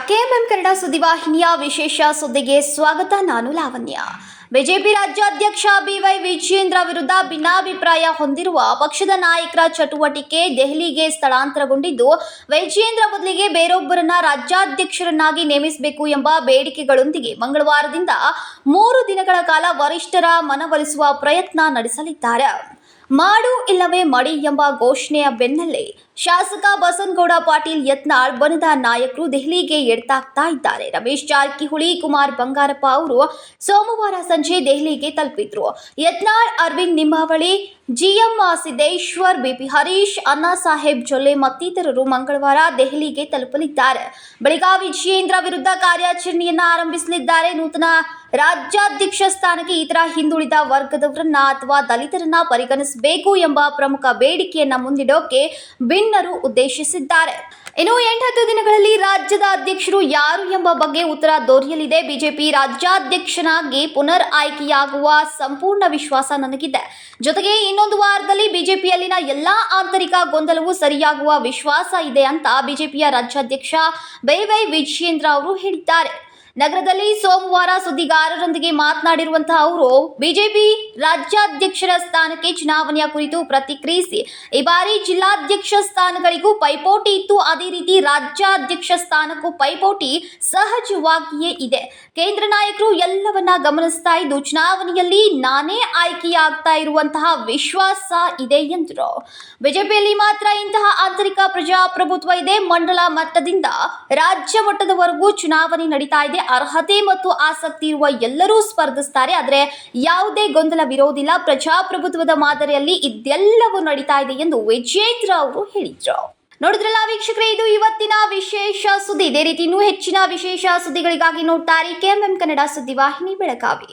KMM Kannada ಸುದ್ದಿವಾಹಿನಿಯ ವಿಶೇಷ ಸುದ್ದಿಗೆ ಸ್ವಾಗತ. ನಾನು ಲಾವಣ್ಯ. ಬಿಜೆಪಿ ರಾಜ್ಯಾಧ್ಯಕ್ಷ ಬಿವೈ ವಿಜಯೇಂದ್ರ ವಿರುದ್ಧ ಭಿನ್ನಾಭಿಪ್ರಾಯ ಹೊಂದಿರುವ ಪಕ್ಷದ ನಾಯಕರ ಚಟುವಟಿಕೆ ದೆಹಲಿಗೆ ಸ್ಥಳಾಂತರಗೊಂಡಿದ್ದು, ವಿಜಯೇಂದ್ರ ಬದಲಿಗೆ ಬೇರೊಬ್ಬರನ್ನ ರಾಜ್ಯಾಧ್ಯಕ್ಷರನ್ನಾಗಿ ನೇಮಿಸಬೇಕು ಎಂಬ ಬೇಡಿಕೆಗಳೊಂದಿಗೆ ಮಂಗಳವಾರದಿಂದ 3 ದಿನಗಳ ಕಾಲ ವರಿಷ್ಠರ ಮನವೊಲಿಸುವ ಪ್ರಯತ್ನ ನಡೆಸಲಿದ್ದಾರೆ. ಮಾಡು ಇಲ್ಲವೇ ಮಡಿ ಎಂಬ ಘೋಷಣೆಯ ಬೆನ್ನಲ್ಲೇ ಶಾಸಕ ಬಸನಗೌಡ ಪಾಟೀಲ್ ಯತ್ನಾಳ್ ಬಣದ ನಾಯಕರು ದೆಹಲಿಗೆ ಎಡತಾಗ್ತಾ ಇದ್ದಾರೆ. ರಮೇಶ್ ಜಾರಕಿಹೊಳಿ, ಕುಮಾರ್ ಬಂಗಾರಪ್ಪ ಅವರು ಸೋಮವಾರ ಸಂಜೆ ದೆಹಲಿಗೆ ತಲುಪಿದ್ರು. ಯತ್ನಾಳ್, ಅರವಿಂದ್ ಲಿಂಬಾವಳಿ, ಜಿಎಂ ಸಿದ್ದೇಶ್ವರ್, ಬಿಪಿ ಹರೀಶ್, ಅಣ್ಣಾ ಸಾಹೇಬ್ ಜೊಲ್ಲೆ ಮತ್ತಿತರರು ಮಂಗಳವಾರ ದೆಹಲಿಗೆ ತಲುಪಲಿದ್ದಾರೆ. ಬಳಿಕ ವಿಜಯೇಂದ್ರ ವಿರುದ್ಧ ಕಾರ್ಯಾಚರಣೆಯನ್ನ ಆರಂಭಿಸಲಿದ್ದಾರೆ. ನೂತನ ರಾಜ್ಯಾಧ್ಯಕ್ಷ ಸ್ಥಾನಕ್ಕೆ ಇತರ ಹಿಂದುಳಿದ ವರ್ಗದವರನ್ನ ಅಥವಾ ದಲಿತರನ್ನ ಪರಿಗಣಿಸಬೇಕು ಎಂಬ ಪ್ರಮುಖ ಬೇಡಿಕೆಯನ್ನ ಮುಂದಿಡೋಕೆ ಭಿನ್ನರು ಉದ್ದೇಶಿಸಿದ್ದಾರೆ. ಇನ್ನು 8 ದಿನಗಳಲ್ಲಿ ರಾಜ್ಯದ ಅಧ್ಯಕ್ಷರು ಯಾರು ಎಂಬ ಬಗ್ಗೆ ಉತ್ತರ ದೊರೆಯಲಿದೆ. ಬಿಜೆಪಿ ರಾಜ್ಯಾಧ್ಯಕ್ಷನಾಗಿ ಪುನರ್ ಆಯ್ಕೆಯಾಗುವ ಸಂಪೂರ್ಣ ವಿಶ್ವಾಸ ನನಗಿದೆ. ಜೊತೆಗೆ ಇನ್ನೊಂದು ವಾರದಲ್ಲಿ ಬಿಜೆಪಿಯಲ್ಲಿನ ಎಲ್ಲಾ ಆಂತರಿಕ ಗೊಂದಲವೂ ಸರಿಯಾಗುವ ವಿಶ್ವಾಸ ಇದೆ ಅಂತ ಬಿಜೆಪಿಯ ರಾಜ್ಯಾಧ್ಯಕ್ಷ ಬಿವೈ ವಿಜಯೇಂದ್ರ ಅವರು ಹೇಳಿದ್ದಾರೆ. ನಗರದಲ್ಲಿ ಸೋಮವಾರ ಸುದ್ದಿಗಾರರೊಂದಿಗೆ ಮಾತನಾಡಿರುವಂತಹ ಅವರು ಬಿಜೆಪಿ ರಾಜ್ಯಾಧ್ಯಕ್ಷರ ಸ್ಥಾನಕ್ಕೆ ಚುನಾವಣೆಯ ಕುರಿತು ಪ್ರತಿಕ್ರಿಯಿಸಿ, ಈ ಬಾರಿ ಜಿಲ್ಲಾಧ್ಯಕ್ಷ ಸ್ಥಾನಗಳಿಗೂ ಪೈಪೋಟಿ ಇತ್ತು, ಅದೇ ರೀತಿ ರಾಜ್ಯಾಧ್ಯಕ್ಷ ಸ್ಥಾನಕ್ಕೂ ಪೈಪೋಟಿ ಸಹಜವಾಗಿಯೇ ಇದೆ. ಕೇಂದ್ರ ನಾಯಕರು ಎಲ್ಲವನ್ನ ಗಮನಿಸ್ತಾ ಇದ್ದು ಚುನಾವಣೆಯಲ್ಲಿ ನಾನೇ ಆಯ್ಕೆಯಾಗ್ತಾ ಇರುವಂತಹ ವಿಶ್ವಾಸ ಇದೆ ಎಂದರು. ಬಿಜೆಪಿಯಲ್ಲಿ ಮಾತ್ರ ಇಂತಹ ಆಂತರಿಕ ಪ್ರಜಾಪ್ರಭುತ್ವ ಇದೆ. ಮಂಡಲ ಮಟ್ಟದಿಂದ ರಾಜ್ಯ ಮಟ್ಟದವರೆಗೂ ಚುನಾವಣೆ ನಡೀತಾ ಇದೆ. ಅರ್ಹತೆ ಮತ್ತು ಆಸಕ್ತಿ ಇರುವ ಎಲ್ಲರೂ ಸ್ಪರ್ಧಿಸ್ತಾರೆ. ಆದರೆ ಯಾವುದೇ ಗೊಂದಲವಿರೋದಿಲ್ಲ. ಪ್ರಜಾಪ್ರಭುತ್ವದ ಮಾದರಿಯಲ್ಲಿ ಇದೆಲ್ಲವೂ ನಡೀತಾ ಇದೆ ಎಂದು ವಿಜಯೇಂದ್ರ ಅವರು ಹೇಳಿದರು. ನೋಡಿದ್ರಲ್ಲ ವೀಕ್ಷಕರೇ, ಇದು ಇವತ್ತಿನ ವಿಶೇಷ ಸುದ್ದಿ. ಇದೇ ರೀತಿ ಇನ್ನೂ ಹೆಚ್ಚಿನ ವಿಶೇಷ ಸುದ್ದಿಗಳಿಗಾಗಿ ನೋಡ್ತಾರೆ ಕೆಎಂಎಂ ಕನ್ನಡ ಸುದ್ದಿವಾಹಿನಿ ಬೆಳಗಾವಿ.